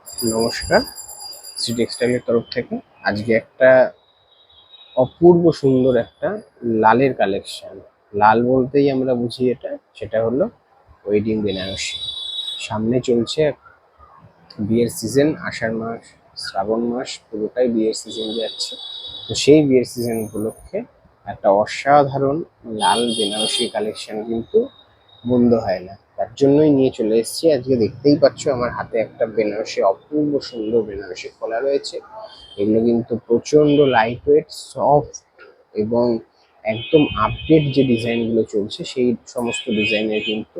নমস্কার, শ্রী টেক্সটাইলের তরফ থেকে আজকে একটা অপূর্ব সুন্দর একটা লালের কালেকশন। লাল বলতেই আমরা বুঝি সেটা হলো ওয়েডিং বেনারসি। সামনে চলছে বিয়ের সিজন, আষাঢ় মাস, শ্রাবণ মাস পুরোটাই বিয়ের সিজন যাচ্ছে। তো সেই বিয়ের সিজন উপলক্ষে একটা অসাধারণ লাল বেনারসি কালেকশন কিন্তু মন্দ হয় না। তার জন্যই নিয়ে চলে এসেছি। আজকে দেখতেই পাচ্ছ আমার হাতে একটা বেনারসি, অপূর্ব সুন্দর বেনারসি খোলা রয়েছে। এগুলো কিন্তু প্রচন্ড লাইট ওয়েট, সফট এবং একদম আপডেট যে ডিজাইনগুলো চলছে সেই সমস্ত ডিজাইনের কিন্তু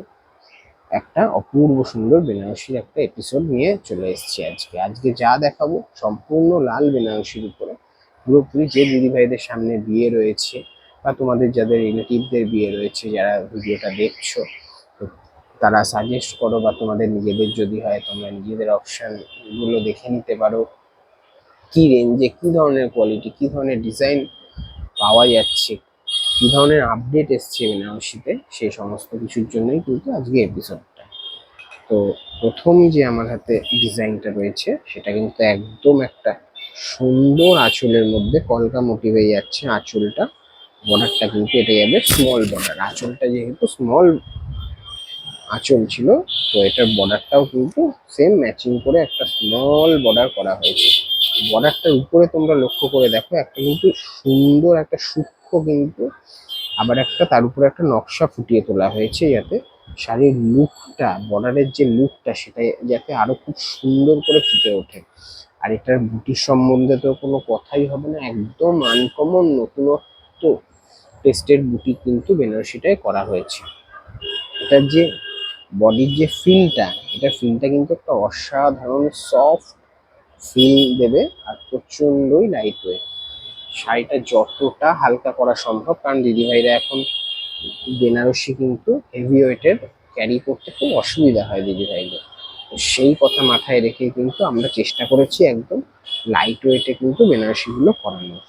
একটা অপূর্ব সুন্দর বেনারসির একটা এপিসোড নিয়ে চলে এসেছি। আজকে যা দেখাবো সম্পূর্ণ লাল বেনারসির উপরে। পুরোপুরি যে দিদিভাইদের সামনে বিয়ে রয়েছে বা তোমাদের যাদের রিলেটিভদের বিয়ে রয়েছে, যারা ভিডিওটা দেখছো, তো তারা সাজেস্ট করো বা তোমাদের নিজেদের যদি হয় তোমরা নিজেদের অপশন গুলো দেখে নিতে পারো। কি রেঞ্জে, কি ধরনের কোয়ালিটি, কি ধরনের ডিজাইন পাওয়া যাচ্ছে, কি ধরনের আপডেট এসছে বেনারসিতে, সেই সমস্ত কিছুর জন্যই কিন্তু আজকে এপিসোডটা। তো প্রথম যে আমার হাতে ডিজাইনটা রয়েছে সেটা কিন্তু একদম একটা সুন্দর আঁচলের মধ্যে কলকা মোটিভে যাচ্ছে আঁচলটা। বর্ডারটা কিন্তু এটা যাবে স্মল বর্ডার। আঁচলটা যেহেতু স্মল আঁচল ছিল, তো এটার বর্ডারটাও কিন্তু সেম ম্যাচিং করে একটা স্মল বর্ডার করা হয়েছে। বর্ডারটার উপরে তোমরা লক্ষ্য করে দেখো একটা কিন্তু সুন্দর একটা সূক্ষ্ম কিন্তু আবার একটা তার উপরে একটা নকশা ফুটিয়ে তোলা হয়েছে, যাতে শাড়ির লুকটা, বর্ডারের যে লুকটা সেটা যাতে আরো খুব সুন্দর করে ফুটে ওঠে। আর এটার বুটির সম্বন্ধে তো কোনো কথাই হবে না, একদম আনকমন নতুনত্ব টেস্টের বুটি কিন্তু বেনারসিটায় করা হয়েছে। এটার যে বডির যে ফিলটা, এটা ফিলটা কিন্তু একটা অসাধারণ সফট ফিল দেবে আর প্রচন্ডই লাইট ওয়েট। শাড়িটা যতটা হালকা করা সম্ভব, কারণ দিদিভাইরা এখন বেনারসি কিন্তু হেভি ওয়েটের ক্যারি করতে খুব অসুবিধা হয় দিদিভাইদের। তো সেই কথা মাথায় রেখে কিন্তু আমরা চেষ্টা করেছি একদম লাইট ওয়েটে কিন্তু বেনারসিগুলো করানোর।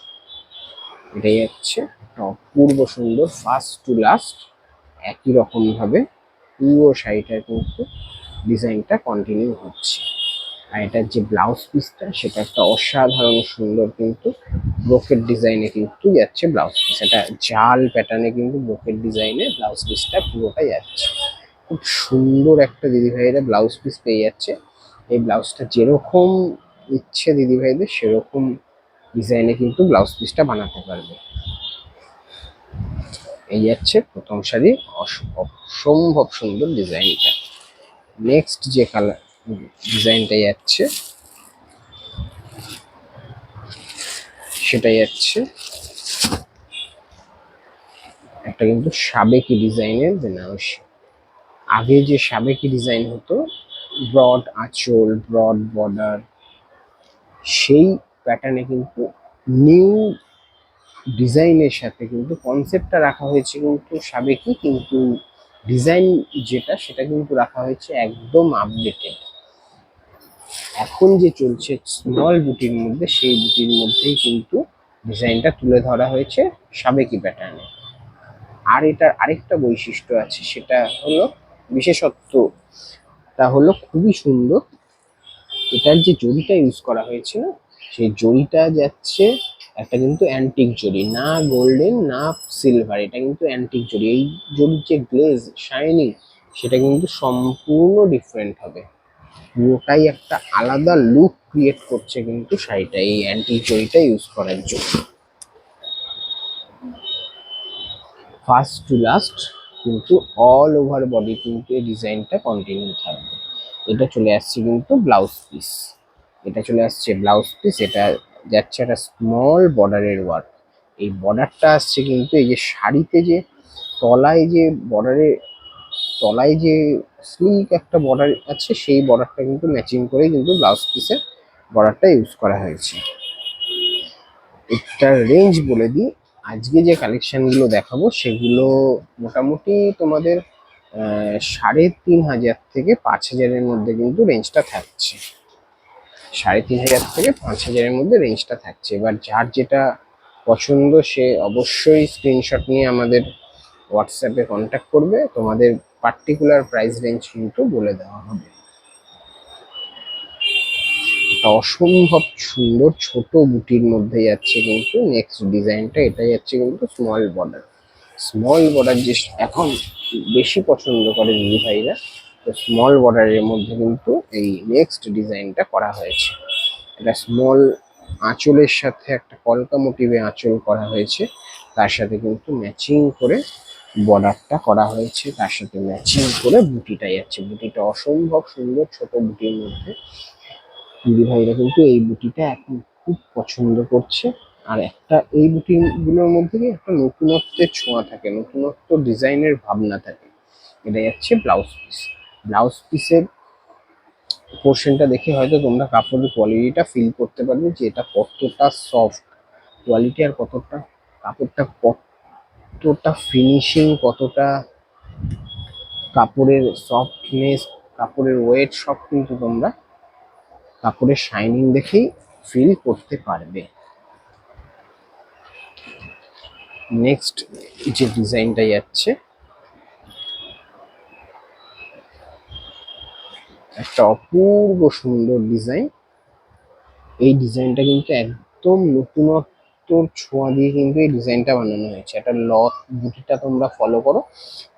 এটাই হচ্ছে অপূর্ব সুন্দর ফার্স্ট টু লাস্ট একই রকম ভাবে পুরো শাড়িটার কিন্তু ডিজাইনটা কন্টিনিউ হচ্ছে। আর এটার যে ব্লাউজ পিসটা সেটা একটা অসাধারণ সুন্দর কিন্তু ব্রোকেট ডিজাইনে কিন্তু যাচ্ছে ব্লাউজ পিস। এটা জাল প্যাটার্নে কিন্তু ব্রোকেট ডিজাইনে ব্লাউজ পিসটা পুরোটা যাচ্ছে। খুব সুন্দর একটা দিদিভাইরা ব্লাউজ পিস পেয়ে যাচ্ছে। এই ব্লাউজটা যেরকম ইচ্ছে দিদিভাইদের সেরকম ডিজাইনে কিন্তু ব্লাউজ পিসটা বানাতে পারবে। এই যাচ্ছে প্রথম শাড়ি, অসম্ভব সুন্দর ডিজাইনটা। নেক্সট যে কালার ডিজাইনটা যাচ্ছে সেটা যাচ্ছে একটা কিন্তু সাবেকি ডিজাইনের বেনারসি। আগে যে সাবেকি ডিজাইন হতো, ব্রড আঁচল, ব্রড বর্ডার, সেই প্যাটার্নে কিন্তু নিউ ডিজাইনের সাথে কিন্তু কনসেপ্টটা রাখা হয়েছে কিন্তু সাবেকি, কিন্তু ডিজাইন যেটা সেটা কিন্তু রাখা হয়েছে একদম আপডেটেড। এখন যে চলছে স্মল বুটির মধ্যে, সেই বুটির মধ্যেই কিন্তু ডিজাইনটা তুলে ধরা হয়েছে সাবেকি প্যাটার্নে। আর এটার আরেকটা বৈশিষ্ট্য আছে, সেটা হলো বিশেষত্বটা হলো খুবই সুন্দর। এটার যে জরিটা ইউজ করা হয়েছে না, সেই জরিটা যাচ্ছে একটা কিন্তু অ্যান্টিক জরি, না গোল্ডেন না সিলভার, এটা কিন্তু অ্যান্টিক জরি। এই জরির যে গ্লেজ শাইনিং সেটা কিন্তু সম্পূর্ণ ডিফারেন্ট হবে। পুরোটাই একটা আলাদা লুক ক্রিয়েট করছে কিন্তু শাড়িটা এই অ্যান্টিক জরিটা ইউজ করার জন্য। ফার্স্ট টু লাস্ট কিন্তু অল ওভার বডি কিন্তু এই ডিজাইনটা কন্টিনিউ থাকবে। এটা চলে আসছে কিন্তু ব্লাউজ পিস, এটা চলে আসছে ব্লাউজ পিস। এটা যাচ্ছে একটা স্মল বর্ডারের ওয়ার্ক। এই বর্ডারটা আসছে কিন্তু এই যে শাড়িতে যে তলায় যে বর্ডারে, তলায় যে স্লিক একটা বর্ডার আছে, সেই বর্ডারটা কিন্তু ম্যাচিং করে কিন্তু ব্লাউজ পিসের বর্ডারটা ইউজ করা হয়েছে। এটার রেঞ্জ বলে দিই, আজকে যে কালেকশনগুলো দেখাবো সেগুলো মোটামুটি তোমাদের ৩,৫০০ থেকে ৫,০০০-এর মধ্যে কিন্তু রেঞ্জটা থাকছে। ৩,৫০০ থেকে ৫,০০০-এর মধ্যে রেঞ্জটা থাকছে। এবার যার যেটা পছন্দ সে অবশ্যই স্ক্রিনশট নিয়ে আমাদের হোয়াটসঅ্যাপে কন্ট্যাক্ট করবে, তোমাদের পার্টিকুলার প্রাইস রেঞ্জ কিন্তু বলে দেওয়া হবে। একটা অসম্ভব সুন্দর ছোট বুটির মধ্যে যাচ্ছে কিন্তু নেক্সট ডিজাইনটা, এটা যাচ্ছে কিন্তু স্মল বর্ডার। স্মল বর্ডার যে এখন বেশি পছন্দ করে দিদি ভাইরা, তো স্মল বর্ডারের মধ্যে কিন্তু এই নেক্সট ডিজাইনটা করা হয়েছে। এটা স্মল আঁচলের সাথে একটা কলকা মোটিভে আঁচল করা হয়েছে, তার সাথে কিন্তু ম্যাচিং করে বর্ডারটা করা হয়েছে, তার সাথে ম্যাচিং করে বুটিটা যাচ্ছে। বুটিটা অসম্ভব সুন্দর ছোট বুটির মধ্যে। দিদি ভাইরা কিন্তু এই বুটিটা এখন খুব পছন্দ করছে। আর একটা এই বুটি গুলোর মধ্যে কি একটা নতুনত্বের ছোঁয়া থাকে, নতুনত্ব ডিজাইনের ভাবনা থাকে। এটা যাচ্ছে ব্লাউজ পিস। ব্লাউজ পিসের পোর্শনটা দেখে হয়তো তোমরা কাপড়ের কোয়ালিটিটা ফিল করতে পারবে যে এটা কতটা সফট কোয়ালিটি, আর কতটা কাপড়টা কতটা ফিনিশিং, কতটা কাপড়ের সফটনেস, কাপড়ের ওয়েট সব কিন্তু তোমরা কাপড়ের শাইনিং দেখেই ফিল করতে পারবে। নেক্সট যে ডিজাইনটা যাচ্ছে, একটা অপূর্ব সুন্দর ডিজাইন। এই ডিজাইনটা কিন্তু একদম নতুনত্বর ছোঁয়া দিয়ে কিন্তু এই ডিজাইনটা বানানো হয়েছে। একটা বুটিটা তোমরা ফলো করো,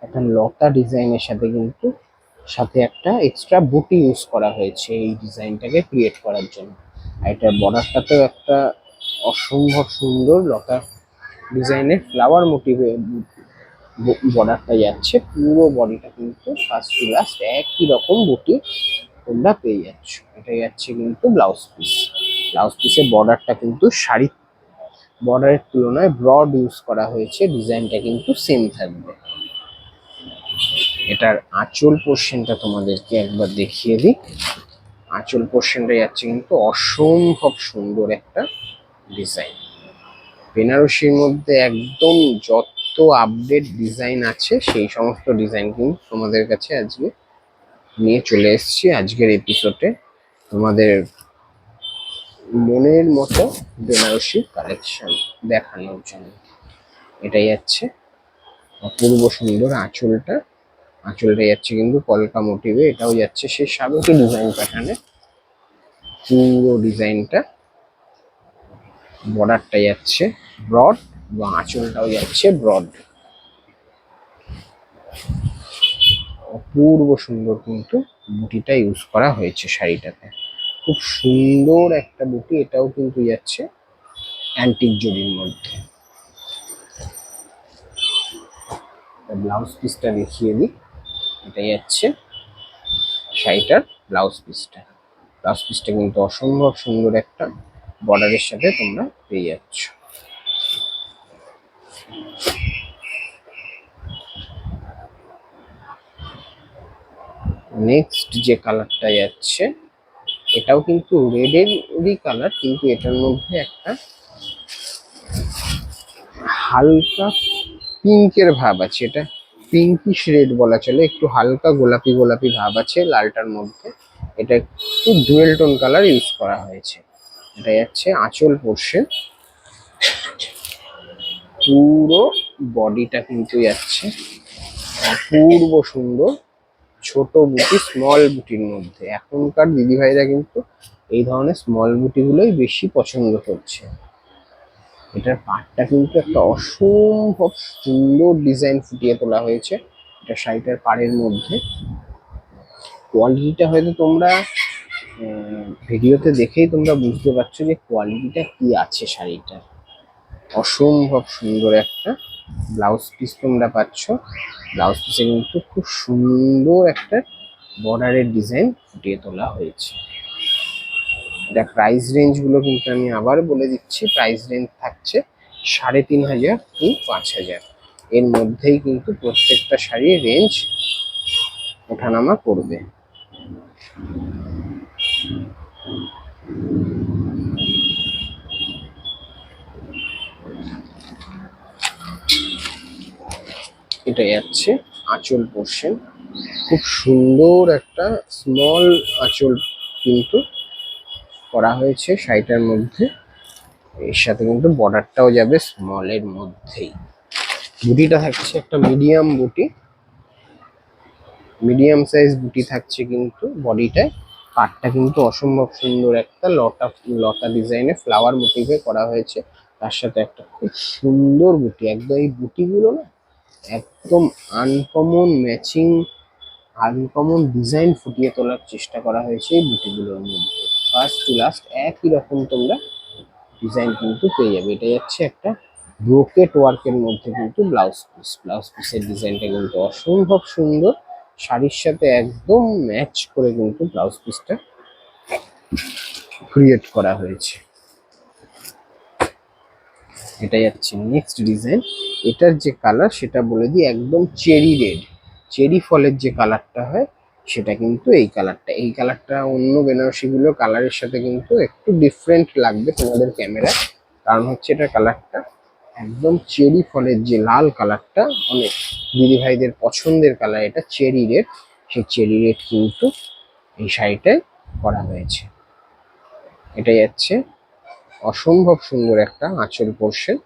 একটা লতা ডিজাইনের সাথে কিন্তু সাথে একটা এক্সট্রা বুটি ইউজ করা হয়েছে এই ডিজাইনটাকে ক্রিয়েট করার জন্য। আর এটার বর্ডারটাতেও একটা অসম্ভব সুন্দর লতা ডিজাইনের ফ্লাওয়ার মোটিভে বর্ডারটা যাচ্ছে। পুরো বডিটা কিন্তু ফার্স্ট টু লাস্ট একই রকম বুটি তোমরা পেয়ে যাচ্ছ। এটা যাচ্ছে কিন্তু ব্লাউজ পিস। ব্লাউজ পিসের বর্ডারটা কিন্তু শাড়ি বর্ডারের তুলনায় ব্রড ইউজ করা হয়েছে, ডিজাইনটা কিন্তু সেম থাকবে। এটার আঁচল পোর্শনটা তোমাদেরকে একবার দেখিয়ে দিই। আঁচল পোর্শনটা যাচ্ছে কিন্তু অসম্ভব সুন্দর একটা ডিজাইন। বেনারসির মধ্যে একদম যত আপডেট ডিজাইন আছে সেই সমস্ত ডিজাইন কিন্তু তোমাদের কাছে আজকে নিয়ে চলে এসেছি আজকের এপিসোডে, তোমাদের মনের মতো বেনারসি কালেকশন দেখানোর জন্য। এটাই যাচ্ছে অপূর্ব সুন্দর আঁচলটা। আঁচলটা যাচ্ছে কিন্তু কলকা মোটিভে, এটাও যাচ্ছে সেই সাবেকি ডিজাইন প্যাটার্নে পুরো ডিজাইনটা। বর্ডারটা যাচ্ছে ব্রড এবং আঁচলটাও যাচ্ছে ব্রড। অপূর্ব সুন্দর কিন্তু বুটিটা ইউজ করা হয়েছে শাড়িটাতে, খুব সুন্দর একটা বুটি। এটাও কিন্তু যাচ্ছে অ্যান্টিক জরির মধ্যে। ব্লাউজ পিসটা দেখিয়ে দিই। এটা যাচ্ছে শাড়িটার ব্লাউজ পিসটা। ব্লাউজ পিসটা কিন্তু অসম্ভব সুন্দর একটা বর্ডারের সাথে তোমরা পেয়ে যাচ্ছ। নেক্সট যে কালারটা যাচ্ছে, এটাও কিন্তু রেডেরই কালার, কিন্তু এটার মধ্যে একটা হালকা পিঙ্কের ভাব আছে। এটা পিঙ্কিশ রেড বলা চলে, একটু হালকা গোলাপি গোলাপি ভাব আছে লালটার মধ্যে। এটা একটু ডুয়েল টোন কালার ইউজ করা হয়েছে। এটা যাচ্ছে আঁচল পোর্শন। পুরো বডিটা কিন্তু যাচ্ছে অপূর্ব সুন্দর ছোট বুটি, স্মল বুটির মধ্যে। এখনকার দিদিভাইরা কিন্তু এই ধরনের স্মল বুটি গুলোই বেশি পছন্দ করছে। এটার পাটটা কিন্তু একটা অসম্ভব সুন্দর ডিজাইন ফুটিয়ে তোলা হয়েছে এটা শাড়িটার পাড়ের মধ্যে। কোয়ালিটিটা হয়তো তোমরা ভিডিওতে দেখেই তোমরা বুঝতে পারছো যে কোয়ালিটিটা কি আছে শাড়িটার। অসম্ভব সুন্দর একটা ব্লাউজ পিস তোমরা পাচ্ছ। ব্লাউজ পিসে কিন্তু খুব সুন্দর একটা বর্ডারের ডিজাইন ফুটিয়ে তোলা হয়েছে। এটা প্রাইস রেঞ্জ গুলো কিন্তু আমি আবার বলে দিচ্ছি, প্রাইস রেঞ্জ থাকছে ৩,৫০০ টু ৫,০০০ এর মধ্যেই কিন্তু প্রত্যেকটা শাড়ির রেঞ্জ ওঠানামা করবে। এটা যাচ্ছে আঁচল পোর্শন। খুব সুন্দর একটা স্মল আঁচল কিন্তু করা হয়েছে শাড়িটার মধ্যে। এর সাথে কিন্তু বর্ডারটাও যাবে স্মলের মধ্যেই। বুটিটা থাকছে একটা মিডিয়াম বুটি, মিডিয়াম সাইজ বুটি থাকছে কিন্তু বডিটায়। পাড়টা কিন্তু অসম্ভব সুন্দর একটা লতা লতা ডিজাইনে ফ্লাওয়ার মোটিভে করা হয়েছে। তার সাথে একটা খুব সুন্দর বুটি, একদম এই বুটিগুলো না একদম আনকমন ম্যাচিং, আনকমন ডিজাইন ফুটিয়ে তোলার চেষ্টা করা হয়েছে এই বুটিগুলোর মধ্যে। ফার্স্ট টু লাস্ট একই রকম তোমরা ডিজাইন কিন্তু পেয়ে যাবে। এটা যাচ্ছে একটা ব্রোকেট ওয়ার্কের মধ্যে কিন্তু ব্লাউজ পিস। ব্লাউজ পিসের ডিজাইনটা কিন্তু অসম্ভব সুন্দর, শাড়ির সাথে একদম ম্যাচ করে কিন্তু ব্লাউজ পিসটা ক্রিয়েট করা হয়েছে। এটা যাচ্ছে নেক্সট ডিজাইন। এটার যে কালার সেটা বলে দিই, একদম চেরি রেড, চেরি ফলের যে কালারটা হয় সেটা কিন্তু এই কালারটা। এই কালারটা অন্য বেনারসিগুলোর কালারের সাথে কিন্তু একটু ডিফারেন্ট লাগবে তোমাদের ক্যামেরায়, কারণ হচ্ছে এটা কালারটা একদম চেরি ফলের যে লাল কালারটা, অনেক দিদি ভাইদের পছন্দের কালার এটা চেরি রেড, সেই চেরি রেড কিন্তু এই শাড়িটায় করা হয়েছে। এটা যাচ্ছে অসম্ভব সুন্দর একটা আঁচল পোর্শন,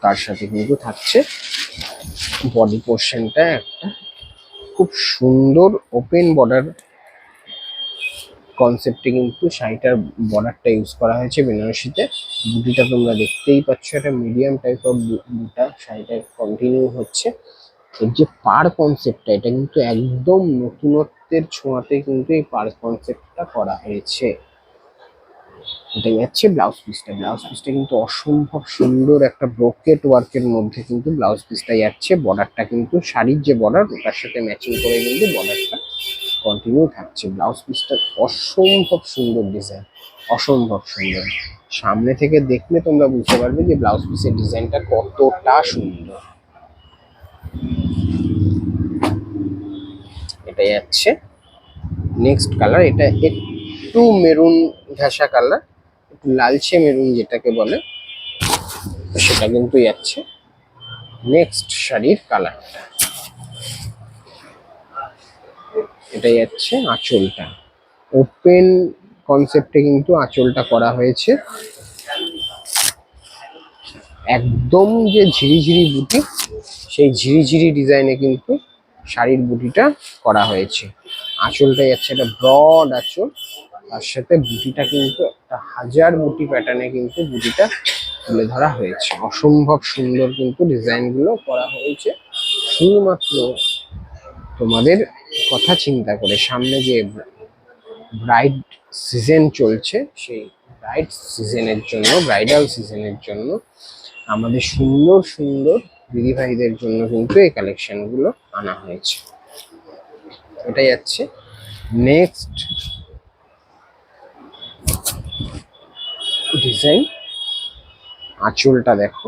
তার সাথে কিন্তু থাকছে বডি পোর্শনটা একটা খুব সুন্দর ওপেন বর্ডার কনসেপ্টে কিন্তু শাড়িটার বর্ডারটা ইউজ করা হয়েছে বেনারসিতে। বুটিটা তোমরা দেখতেই পাচ্ছ, একটা মিডিয়াম টাইপ অফ বুটা শাড়িটা কন্টিনিউ হচ্ছে। এর যে পাড় কনসেপ্টটা, এটা কিন্তু একদম নতুনত্বের ছোঁয়াতে কিন্তু এই পাড় কনসেপ্টটা করা হয়েছে। এটা যাচ্ছে ব্লাউজ পিসটা। ব্লাউজ পিসটা কিন্তু অসম্ভব সুন্দর একটা ব্রোকেট ওয়ার্কের মধ্যে কিন্তু ব্লাউজ পিসটা যাচ্ছে। বর্ডারটা কিন্তু শাড়ির যে বর্ডার তার সাথে ম্যাচিং করে কিন্তু বর্ডারটা কন্টিনিউ থাকছে। ব্লাউজ পিসটা অসম্ভব সুন্দর ডিজাইন, অসম্ভব সুন্দর। সামনে থেকে দেখলে তোমরা বুঝতে পারবে যে ব্লাউজ পিসের ডিজাইনটা কতটা সুন্দর। এটা যাচ্ছে নেক্সট কালার। এটা একটু মেরুন ঘাসা কালার, একটু লালচে মেরুন যেটাকে বলে, সেটা কিন্তু যাচ্ছে নেক্সট শাড়ির কালারটা। এটা যাচ্ছে আঁচলটা, ওপেন কনসেপ্টে কিন্তু আঁচলটা করা হয়েছে। একদম যে ঝিরিঝিরি বুটি, সেই ঝিরিঝিরি ডিজাইনে কিন্তু শাড়ির বুটিটা করা হয়েছে। আঁচলটা যাচ্ছে একটা ব্রড আঁচল, তার সাথে বুটিটা কিন্তু একটা হাজার বুটি প্যাটার্নে কিন্তু বুটিটা তুলে ধরা হয়েছে। অসম্ভব সুন্দর কিন্তু ডিজাইনগুলো করা হয়েছে, শুধুমাত্র তোমাদের কথা চিন্তা করে। সামনে যে ব্রাইড সিজন চলছে, সেই ব্রাইড সিজনের জন্য, ব্রাইডাল সিজনের জন্য আমাদের সুন্দর সুন্দর দিদিভাইদের জন্য কিন্তু এই কালেকশন গুলো আনা হয়েছে। এটা যাচ্ছে নেক্সট ডিজাইন। আঁচলটা দেখো,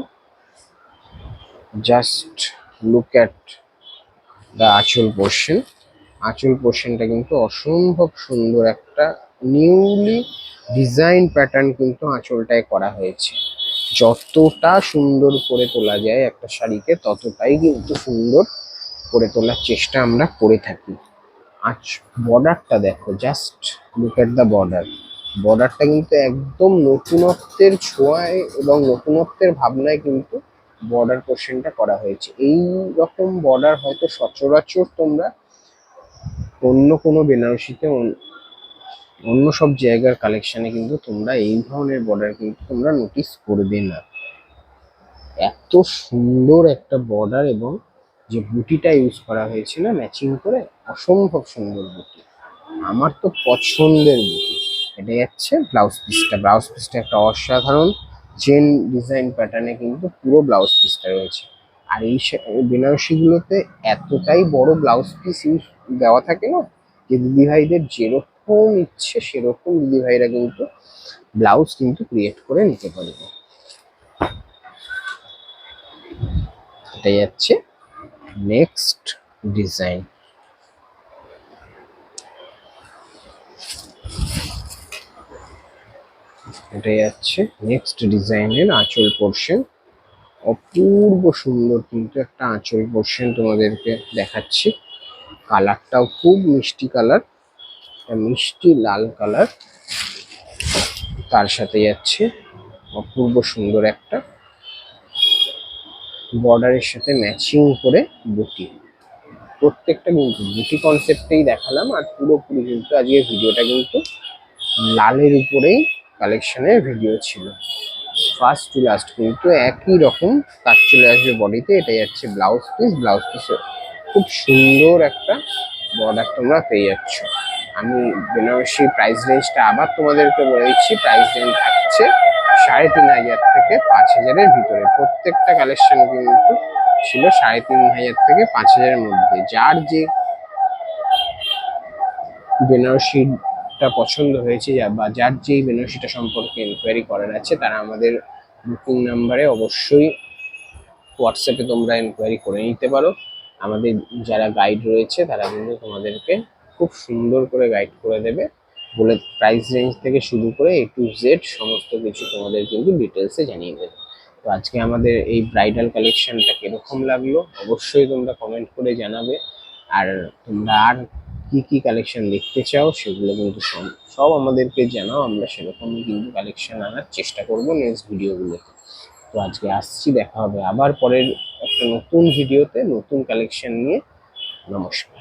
জাস্ট লুক অ্যাট দ্য আঁচল পোর্শন। আঁচল পোর্শনটা কিন্তু অসম্ভব সুন্দর একটা নিউলি ডিজাইন প্যাটার্ন কিন্তু আঁচলটায় করা হয়েছে। যতটা সুন্দর করে তোলা যায় একটা শাড়িকে, ততটাই কিন্তু সুন্দর করে তোলার চেষ্টা আমরা করে থাকি। বর্ডারটা দেখো, just look at the border. বর্ডারটা কিন্তু একদম নতুনত্বের ছোঁয়ায় এবং নতুনত্বের ভাবনায় কিন্তু বর্ডার পোর্শনটা করা হয়েছে। এই রকম বর্ডার হয়তো সচরাচর তোমরা অন্য কোনো বেনারসিতে, অন্য সব জায়গার কালেকশনে কিন্তু তোমরা এই ধরনের বর্ডার কিন্তু তোমরা নোটিস করবে না। এত সুন্দর একটা বর্ডার এবং যে বুটিটা ইউজ করা হয়েছে না ম্যাচিং করে, অসম্ভব সুন্দর বুটি, আমার তো পছন্দের বুটি। এটা যাচ্ছে ব্লাউজ পিসটা। ব্লাউজ পিসটা একটা অসাধারণ চেন ডিজাইন প্যাটার্নে কিন্তু পুরো ব্লাউজ পিসটা রয়েছে। আর এই বেনারসিগুলোতে এতটাই বড় ব্লাউজ পিস ইউজ দেওয়া থাকে না, যে দিদিভাইদের যেরকম ইচ্ছে সেরকম দিদিভাইরা কিন্তু ব্লাউজ কিন্তু ক্রিয়েট করে নিতে পারবে। এটা যাচ্ছে নেক্সট ডিজাইন। এটা যাচ্ছে নেক্সট ডিজাইনের আঁচল পোর্শন। অপূর্ব সুন্দর কিন্তু একটা আঁচল পোর্শন তোমাদেরকে দেখাচ্ছি। কালারটাও খুব মিষ্টি কালার, মিষ্টি লাল কালার, তার সাথে যাচ্ছে অপূর্ব সুন্দর একটা বর্ডারের সাথে ম্যাচিং করে বুটি। প্রত্যেকটা কিন্তু বুটি কনসেপ্টেই দেখালাম, আর পুরোপুরি কিন্তু আজকের ভিডিওটা কিন্তু লালের উপরেই কালেকশনের ভিডিও ছিল। ফার্স্ট টু লাস্ট কিন্তু একই রকম কাজ চলে আসবে বডিতে। এটাই হচ্ছে ব্লাউজ পিস। ব্লাউজ পিসে খুব সুন্দর একটা বর্ডার তোমরা পেয়ে যাচ্ছ। আমি বেনারসি প্রাইস রেঞ্জটা আবার তোমাদেরকে বলে দিচ্ছি। প্রাইস রেঞ্জ থাকছে 3,500 থেকে 5,000-এর ভিতরে। প্রত্যেকটা কালেকশন কিন্তু ছিল 3,500 থেকে 5,000-এর মধ্যে। যার যে বেনারসিটা পছন্দ হয়েছে বা যার যেই বেনারসিটা সম্পর্কে এনকোয়ারি করার আছে, তারা আমাদের বুকিং নাম্বারে অবশ্যই হোয়াটসঅ্যাপে তোমরা এনকোয়ারি করে নিতে পারো। আমাদের যারা গাইড রয়েছে তারা কিন্তু তোমাদেরকে খুব সুন্দর করে গাইড করে দেবে, বলে প্রাইস রেঞ্জ থেকে শুরু করে A to Z সমস্ত কিছু তোমাদের কিন্তু ডিটেলসে জানিয়ে দেবে। তো আজকে আমাদের এই ব্রাইডাল কালেকশনটা কিরকম লাগলো অবশ্যই তোমরা কমেন্ট করে জানাবে। আর তোমরা আর কি কি কালেকশন দেখতে চাও সেগুলো কিন্তু সব আমাদেরকে জানাও। আমরা সেরকমই কিন্তু কালেকশন আনার চেষ্টা করবো নেক্সট ভিডিওগুলোতে। তো আজকে আসছি, দেখা হবে আবার পরের একটা নতুন ভিডিওতে নতুন কালেকশন নিয়ে। নমস্কার।